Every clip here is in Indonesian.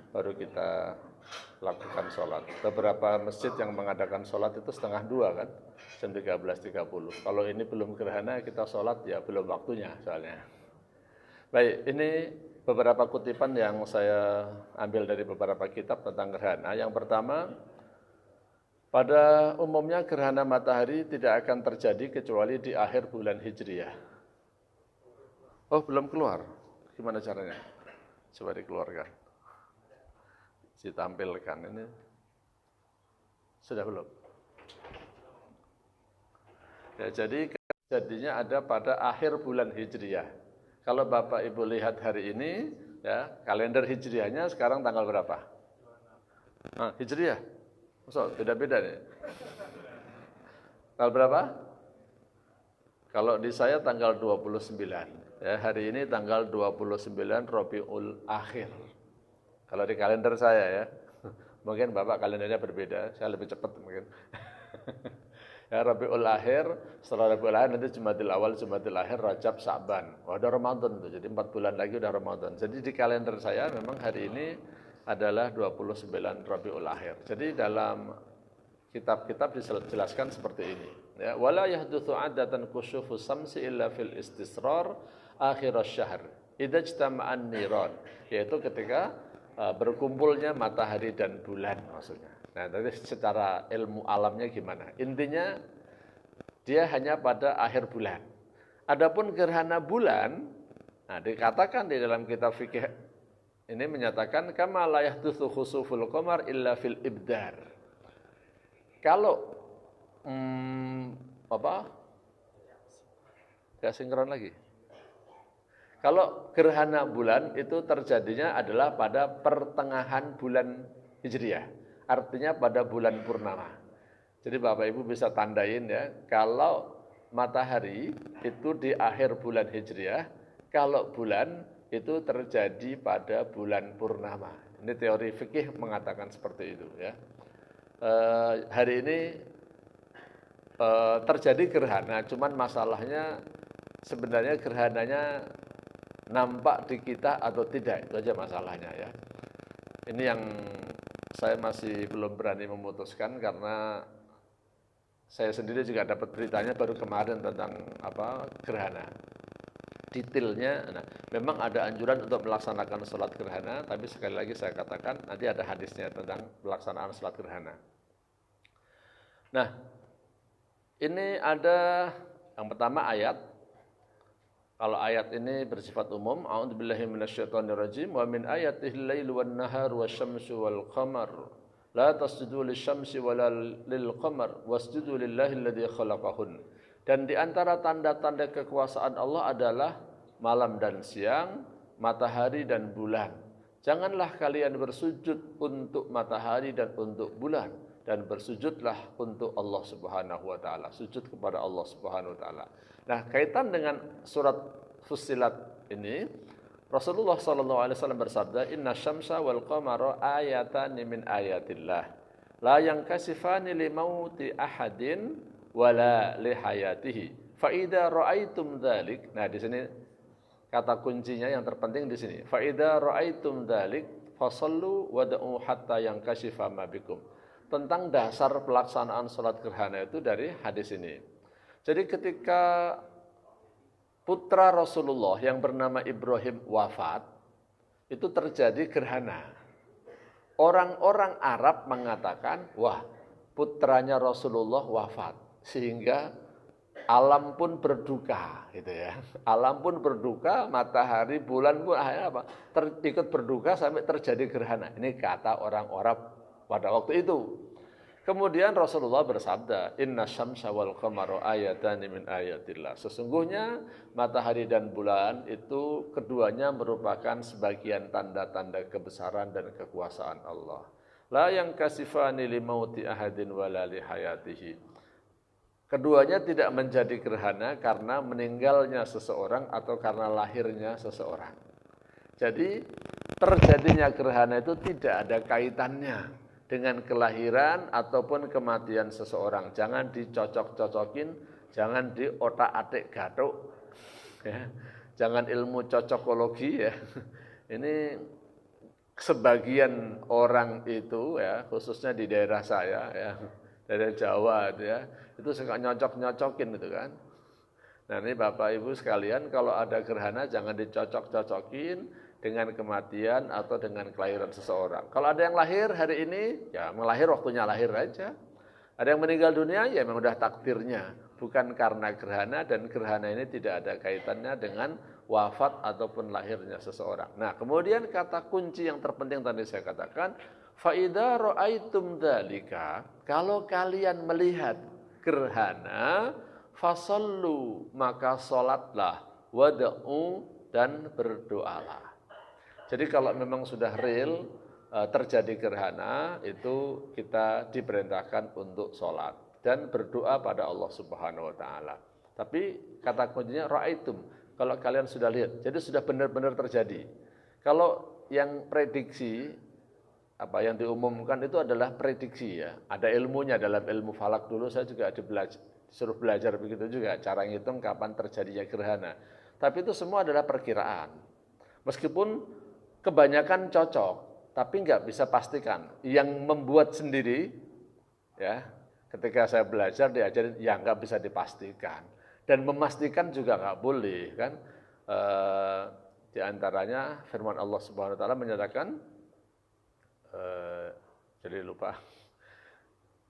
baru kita lakukan sholat. Beberapa masjid yang mengadakan sholat itu 1:30 kan, jam 13.30. Kalau ini belum gerhana kita sholat ya belum waktunya soalnya. Baik, ini beberapa kutipan yang saya ambil dari beberapa kitab tentang gerhana. Yang pertama, pada umumnya gerhana matahari tidak akan terjadi kecuali di akhir bulan Hijriyah. Oh, belum keluar. Gimana caranya? Coba dikeluarkan. Ditampilkan ini. Sudah belum? Ya, jadi jadinya ada pada akhir bulan Hijriyah. Kalau Bapak Ibu lihat hari ini, ya kalender Hijriyahnya sekarang tanggal berapa? Nah, Hijriyah. So, beda-beda nih. Tanggal berapa? Kalau di saya tanggal 29. Ya, hari ini tanggal 29 Rabiul Akhir. Kalau di kalender saya ya. Mungkin Bapak kalendernya berbeda, saya lebih cepat mungkin. Ya, Rabiul Akhir, setelah Rabiul Akhir nanti Jumadil Awal, Jumadil Akhir, Rajab, Sa'ban. Oh, ada Ramadan tuh. Jadi 4 bulan lagi udah Ramadan. Jadi di kalender saya memang hari ini adalah 29 Rabiul Akhir. Jadi dalam kitab-kitab dijelaskan seperti ini. Ya, wala yahdutsu 'adatan kusyufus samsi illa fil istisrar akhir asy-syahr. Idza ijtama'an niran, yaitu ketika berkumpulnya matahari dan bulan maksudnya. Nah, tadi secara ilmu alamnya gimana? Intinya dia hanya pada akhir bulan. Adapun gerhana bulan, nah dikatakan di dalam kitab fikih ini menyatakan kama la yahdutsu khusuful qamar illa fil ibdar. Kalau Gak sinkron lagi. Kalau gerhana bulan itu terjadinya adalah pada pertengahan bulan Hijriah. Artinya pada bulan purnama. Jadi Bapak Ibu bisa tandain ya, kalau matahari itu di akhir bulan Hijriah, kalau bulan itu terjadi pada bulan purnama. Ini teori fikih mengatakan seperti itu ya. Hari ini terjadi gerhana, cuman masalahnya sebenarnya gerhananya nampak di kita atau tidak, itu aja masalahnya ya. Ini yang saya masih belum berani memutuskan karena saya sendiri juga dapat beritanya baru kemarin tentang gerhana. Detailnya, nah, memang ada anjuran untuk melaksanakan sholat gerhana, tapi sekali lagi saya katakan nanti ada hadisnya tentang pelaksanaan sholat gerhana. Nah, ini ada yang pertama ayat. Kalau ayat ini bersifat umum, a'udzubillahi minasyaitonirrajim, wa min ayatihil lailu wan naharu wasyamsu wal qamar la tasjudu lisyamsi wala lil qamar wasjudu lillahi alladzi khalaqahun. Dan di antara tanda-tanda kekuasaan Allah adalah malam dan siang, matahari dan bulan. Janganlah kalian bersujud untuk matahari dan untuk bulan, dan bersujudlah untuk Allah Subhanahu wa taala. Sujud kepada Allah Subhanahu wa taala. Nah, kaitan dengan surat Fussilat ini, Rasulullah SAW bersabda, Inna syamsa wal qamara ayatani min ayatillah, la yankasifani limauti ahadin wala lihayatihi. Fa idza ra'aitum dzalik. Nah, di sini kata kuncinya yang terpenting di sini. Fa idza ra'aitum dzalik fasallu wad'u hatta yankashifa ma bikum. Tentang dasar pelaksanaan salat gerhana itu dari hadis ini. Jadi ketika putra Rasulullah yang bernama Ibrahim wafat, itu terjadi gerhana. Orang-orang Arab mengatakan, wah, putranya Rasulullah wafat, sehingga alam pun berduka, gitu ya. Alam pun berduka, matahari, bulan pun akhirnya ikut berduka sampai terjadi gerhana. Ini kata orang Arab pada waktu itu. Kemudian Rasulullah bersabda, Inna syamsa wal qamara ayatani min ayatillah. Sesungguhnya matahari dan bulan itu keduanya merupakan sebagian tanda-tanda kebesaran dan kekuasaan Allah. La yankasifani limauti ahadin wala lihayatihi. Keduanya tidak menjadi gerhana karena meninggalnya seseorang atau karena lahirnya seseorang. Jadi terjadinya gerhana itu tidak ada kaitannya dengan kelahiran ataupun kematian seseorang. Jangan dicocok-cocokin, jangan diotak-atik gathuk, ya. Jangan ilmu cocokologi ya. Ini sebagian orang itu ya, khususnya di daerah saya ya, daerah Jawa itu suka nyocok-nyocokin gitu kan. Nah ini Bapak Ibu sekalian, kalau ada gerhana jangan dicocok-cocokin dengan kematian atau dengan kelahiran seseorang. Kalau ada yang lahir hari ini, ya melahir waktunya lahir aja. Ada yang meninggal dunia, ya memang udah takdirnya. Bukan karena gerhana, dan gerhana ini tidak ada kaitannya dengan wafat ataupun lahirnya seseorang. Nah kemudian kata kunci yang terpenting tadi saya katakan, فَإِذَا رَأَيْتُمْ ذَلِكَ, kalau kalian melihat gerhana, fasallu, maka sholatlah, wada'u, dan berdoalah. Jadi kalau memang sudah real terjadi gerhana, itu kita diperintahkan untuk sholat dan berdoa pada Allah Subhanahu Wa Taala. Tapi kata kuncinya ra'aitum, kalau kalian sudah lihat, jadi sudah benar-benar terjadi. Kalau yang prediksi, apa yang diumumkan itu adalah prediksi ya. Ada ilmunya dalam ilmu falak dulu, saya juga disuruh belajar begitu juga, cara ngitung kapan terjadinya gerhana. Tapi itu semua adalah perkiraan. Meskipun kebanyakan cocok, tapi nggak bisa pastikan. Yang membuat sendiri, ya, ketika saya belajar diajarin, ya nggak bisa dipastikan. Dan memastikan juga nggak boleh, kan? Di antaranya firman Allah Subhanahu Wa Taala menyatakan, jadi lupa.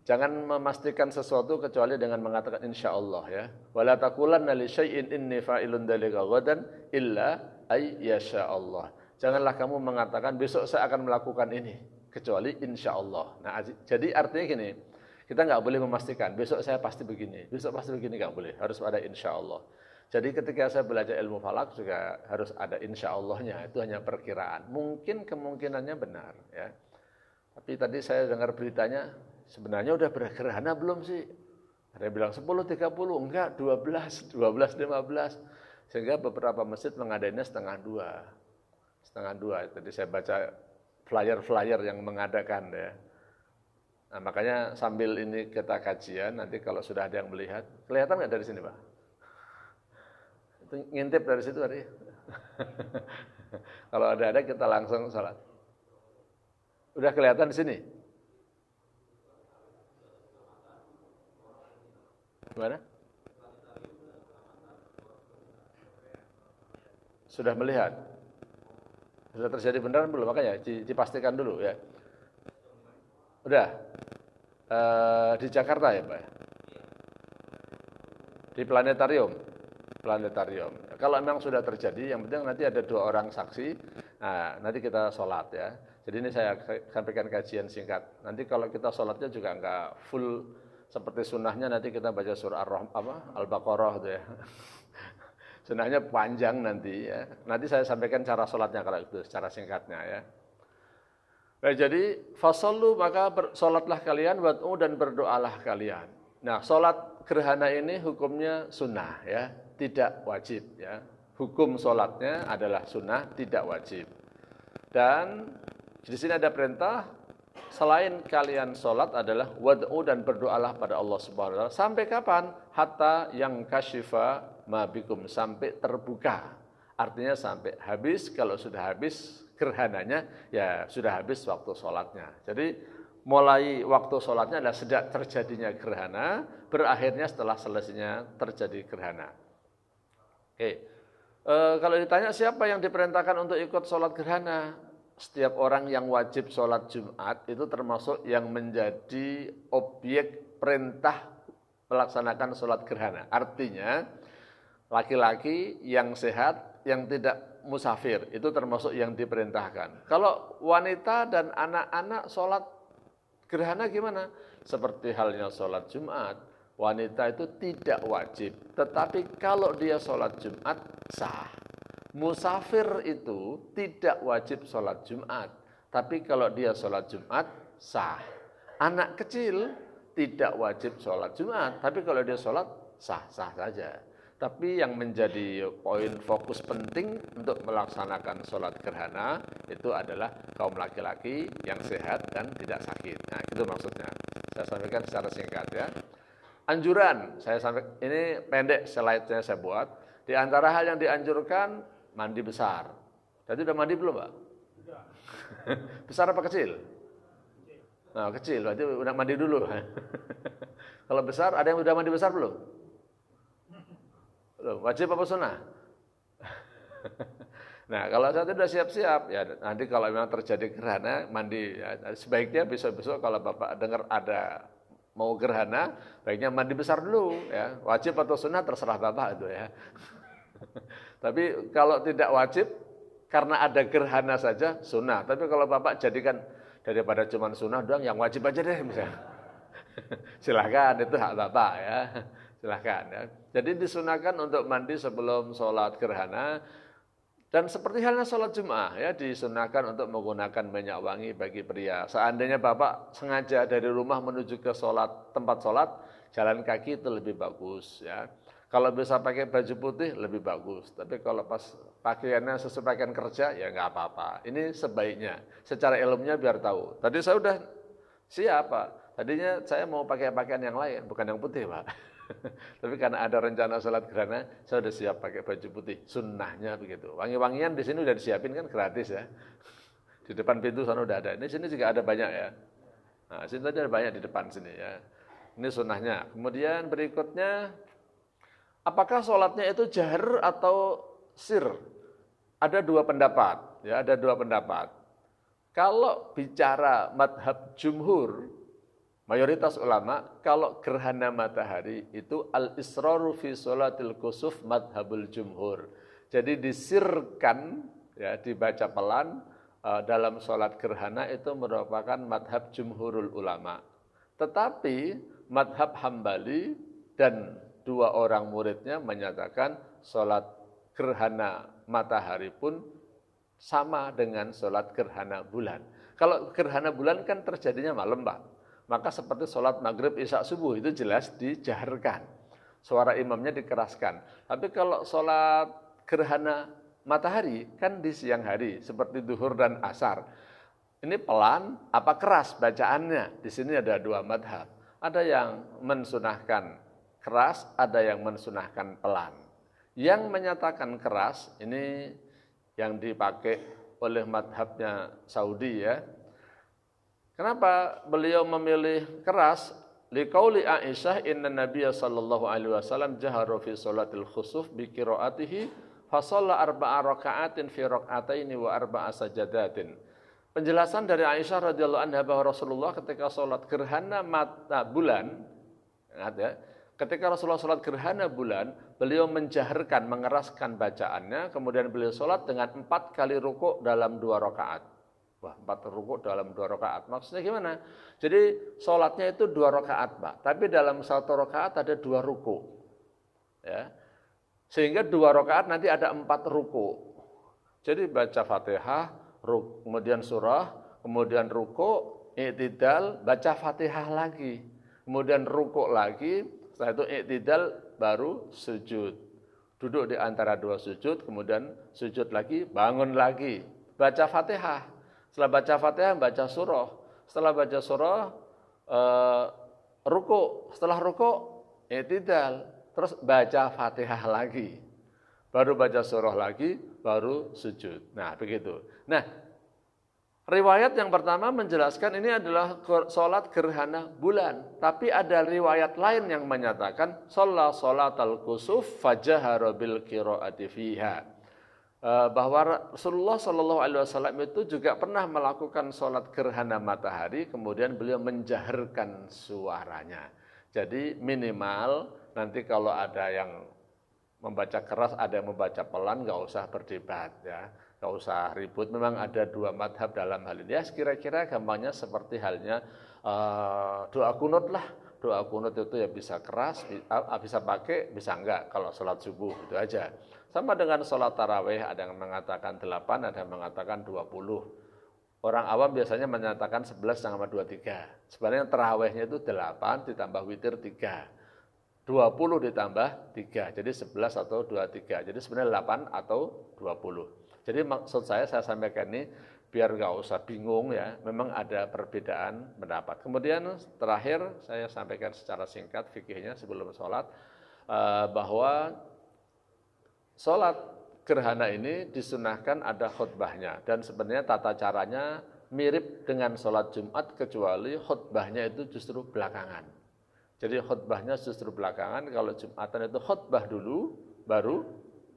Jangan memastikan sesuatu kecuali dengan mengatakan insya Allah ya. Wala taqulanna li syai'in inni fa'ilun dzalika ghadan illa ay yasha Allah. Janganlah kamu mengatakan besok saya akan melakukan ini kecuali insya Allah. Nah, jadi artinya gini, kita nggak boleh memastikan besok saya pasti begini, besok pasti begini, nggak boleh. Harus ada insya Allah. Jadi ketika saya belajar ilmu falak juga harus ada insya Allahnya. Itu hanya perkiraan. Mungkin kemungkinannya benar ya. Tapi tadi saya dengar beritanya, sebenarnya udah bergerhana belum sih? Ada yang bilang 10.30, enggak 12, 12.15. Sehingga beberapa masjid mengadainnya setengah 2. Tadi saya baca flyer-flyer yang mengadakan ya. Nah, makanya sambil ini kita kajian, nanti kalau sudah ada yang melihat, kelihatan nggak dari sini Pak? Itu ngintip dari situ tadi. Kalau ada kita langsung salat. Udah kelihatan di sini? Gimana? Sudah melihat? Sudah terjadi beneran belum? Makanya dipastikan dulu ya. Udah? Di Jakarta ya Pak? Di planetarium? Planetarium. Kalau memang sudah terjadi, yang penting nanti ada 2 orang saksi. Nah, nanti kita sholat ya. Jadi ini saya sampaikan kajian singkat. Nanti kalau kita sholatnya juga enggak full seperti sunnahnya, nanti kita baca surah Al-Baqarah itu ya. Sunnahnya panjang nanti ya. Nanti saya sampaikan cara sholatnya kalau itu secara singkatnya ya. Nah, jadi fasallu, maka sholatlah kalian, wad'u, dan berdoalah kalian. Nah, sholat gerhana ini hukumnya sunnah ya, tidak wajib ya. Hukum sholatnya adalah sunnah, tidak wajib. Dan di sini ada perintah, selain kalian sholat adalah wad'u, dan berdoalah pada Allah Subhanahu Wa Taala. Sampai kapan? Hatta yang kasyifa ma bikum, sampai terbuka. Artinya sampai habis. Kalau sudah habis gerhananya, ya sudah habis waktu sholatnya. Jadi mulai waktu sholatnya adalah sejak terjadinya gerhana, berakhirnya setelah selesainya terjadi gerhana. Oke. Kalau ditanya siapa yang diperintahkan untuk ikut sholat gerhana, setiap orang yang wajib sholat Jumat itu termasuk yang menjadi objek perintah melaksanakan sholat gerhana. Artinya laki-laki yang sehat, yang tidak musafir, itu termasuk yang diperintahkan. Kalau wanita dan anak-anak sholat gerhana gimana? Seperti halnya sholat Jumat, wanita itu tidak wajib. Tetapi kalau dia sholat Jumat, sah. Musafir itu tidak wajib sholat Jumat, tapi kalau dia sholat Jumat, sah. Anak kecil tidak wajib sholat Jumat, tapi kalau dia sholat, sah-sah saja. Tapi yang menjadi poin fokus penting untuk melaksanakan sholat gerhana itu adalah kaum laki-laki yang sehat dan tidak sakit. Nah, itu maksudnya. Saya sampaikan secara singkat ya. Anjuran, saya sampaikan, ini pendek slide-nya saya buat. Di antara hal yang dianjurkan, mandi besar. Tadi udah mandi belum, Pak? Sudah. Besar apa kecil? Nah, kecil, berarti udah mandi dulu. Kalau besar, ada yang udah mandi besar belum? Belum. Wajib apa sunnah? Nah, kalau saya sudah siap-siap, ya nanti kalau memang terjadi gerhana, mandi. Ya, sebaiknya besok-besok kalau Bapak dengar ada mau gerhana, baiknya mandi besar dulu. Ya. Wajib atau sunnah terserah Bapak itu ya. Tapi kalau tidak wajib, karena ada gerhana saja, sunnah. Tapi kalau Bapak jadikan daripada cuma sunnah doang, yang wajib aja deh misalnya. Silahkan, itu hak Bapak ya. Silahkan ya. Jadi disunahkan untuk mandi sebelum sholat gerhana. Dan seperti halnya sholat Jum'ah ya, disunahkan untuk menggunakan minyak wangi bagi pria. Seandainya Bapak sengaja dari rumah menuju ke tempat sholat, jalan kaki itu lebih bagus ya. Kalau bisa pakai baju putih lebih bagus. Tapi kalau pas pakaiannya sesuai pakaian kerja ya nggak apa-apa. Ini sebaiknya. Secara ilmunya biar tahu. Tadi saya udah siap Pak. Tadinya saya mau pakai pakaian yang lain, bukan yang putih Pak. Tapi karena ada rencana sholat gerhana, saya sudah siap pakai baju putih. Sunnahnya begitu. Wangi-wangian di sini udah disiapin kan gratis ya. Di depan pintu sana udah ada. Ini sini juga ada banyak ya. Nah, sini tadi ada banyak di depan sini ya. Ini sunnahnya. Kemudian berikutnya, apakah sholatnya itu jahar atau sir? Ada dua pendapat. Ya, ada dua pendapat. Kalau bicara madhab jumhur, mayoritas ulama, kalau gerhana matahari itu al-israru fi sholatil kusuf madhabul jumhur. Jadi disirkan, ya, dibaca pelan dalam sholat gerhana itu merupakan madhab jumhurul ulama. Tetapi madhab Hambali dan dua orang muridnya menyatakan sholat gerhana matahari pun sama dengan sholat gerhana bulan. Kalau gerhana bulan kan terjadinya malam Pak. Maka seperti sholat maghrib, isya, subuh itu jelas dijaharkan. Suara imamnya dikeraskan. Tapi kalau sholat gerhana matahari kan di siang hari, seperti duhur dan asar. Ini pelan apa keras bacaannya? Di sini ada dua madhab. Ada yang mensunahkan keras, ada yang mensunahkan pelan. Yang menyatakan keras, ini yang dipakai oleh madhabnya Saudi ya. Kenapa beliau memilih keras? Liqauli Aisyah inna Nabiyya sallallahu alaihi wasallam jahara fi sholatil khusuf bi qiraatihi fa shalla arba'a raka'atin fi rak'ataini wa arba'a sajadatin. Penjelasan dari Aisyah radhiyallahu anha bahwa Rasulullah ketika sholat gerhana bulan, ingat ya, ketika Rasulullah sholat gerhana bulan, beliau menjaharkan, mengeraskan bacaannya, kemudian beliau sholat dengan 4 kali rukuk dalam 2 rakaat. Wah, 4 rukuk dalam 2 rakaat. Maksudnya gimana? Jadi sholatnya itu 2 rakaat, Pak. Tapi dalam 1 rakaat ada 2 rukuk. Ya. Sehingga 2 rakaat nanti ada 4 rukuk. Jadi baca Fatihah, kemudian surah, kemudian rukuk, i'tidal, baca Fatihah lagi. Kemudian rukuk lagi, setelah itu i'tidal, baru sujud. Duduk di antara 2 sujud, kemudian sujud lagi, bangun lagi. Baca Fatihah. Setelah baca Fatihah, baca surah. Setelah baca surah, rukuk. Setelah rukuk, i'tidal. Terus baca Fatihah lagi. Baru baca surah lagi, baru sujud. Nah, begitu. Nah, riwayat yang pertama menjelaskan ini adalah sholat gerhana bulan. Tapi ada riwayat lain yang menyatakan, sholatal kusuf fajahara bil qiraati fiha. Bahwa Rasulullah Shallallahu Alaihi Wasallam itu juga pernah melakukan sholat gerhana matahari, kemudian beliau menjaharkan suaranya. Jadi minimal nanti kalau ada yang membaca keras, ada yang membaca pelan, nggak usah berdebat ya, nggak usah ribut. Memang ada 2 madhab dalam hal ini. Ya, kira-kira gampangnya seperti halnya doa kunut lah. Doa kunut itu ya bisa keras, bisa pakai, bisa enggak. Kalau sholat subuh itu aja. Sama dengan sholat tarawih, ada yang mengatakan 8, ada yang mengatakan 20. Orang awam biasanya menyatakan 11 sama 23. Sebenarnya tarawihnya itu 8 ditambah witir 3. 20 ditambah 3, jadi 11 atau 23. Jadi sebenarnya 8 atau 20. Jadi maksud saya sampaikan ini, biar nggak usah bingung ya, memang ada perbedaan pendapat. Kemudian terakhir saya sampaikan secara singkat fikihnya sebelum sholat, bahwa sholat gerhana ini disunahkan ada khutbahnya, dan sebenarnya tata caranya mirip dengan sholat Jumat, kecuali khutbahnya itu justru belakangan. Jadi khutbahnya justru belakangan. Kalau Jumatan itu khutbah dulu baru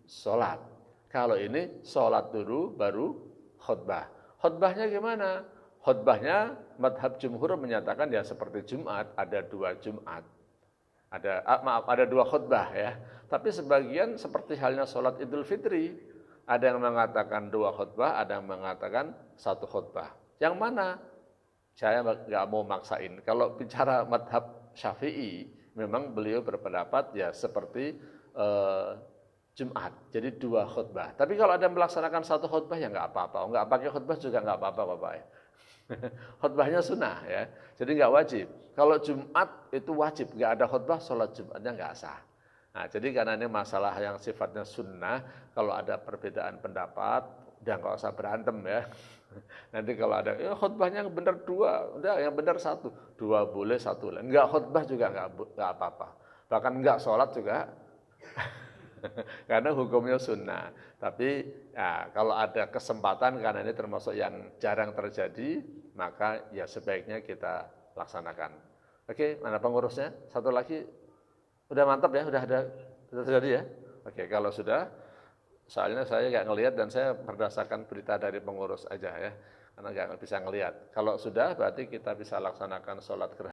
sholat. Kalau ini sholat dulu baru khutbah. Khutbahnya gimana? Khutbahnya madhab jumhur menyatakan ya seperti Jumat, ada 2 Jumat. Ada 2 khutbah ya. Tapi sebagian seperti halnya sholat Idul Fitri, ada yang mengatakan 2 khutbah, ada yang mengatakan 1 khutbah. Yang mana? Saya nggak mau maksain. Kalau bicara madhab Syafi'i, memang beliau berpendapat ya seperti Jumat, jadi 2 khutbah. Tapi kalau ada melaksanakan 1 khutbah ya nggak apa-apa. Nggak pakai khutbah juga nggak apa-apa, Bapak ya. Khutbahnya sunnah ya, jadi nggak wajib. Kalau Jumat itu wajib, nggak ada khutbah, sholat Jumatnya nggak sah. Nah, jadi karena ini masalah yang sifatnya sunnah, kalau ada perbedaan pendapat, udah nggak usah berantem ya. Nanti kalau ada khutbahnya yang benar 2, udah yang benar 1, 2 boleh, 1 lah. Nggak khutbah juga nggak apa-apa. Bahkan nggak sholat juga, karena hukumnya sunnah. Tapi ya, kalau ada kesempatan, karena ini termasuk yang jarang terjadi, maka ya sebaiknya kita laksanakan. Oke, mana pengurusnya? Satu lagi, udah mantap ya, sudah terjadi ya. Oke, kalau sudah, soalnya saya nggak ngelihat dan saya berdasarkan berita dari pengurus aja ya, karena nggak bisa ngelihat. Kalau sudah, berarti kita bisa laksanakan sholat gerhana.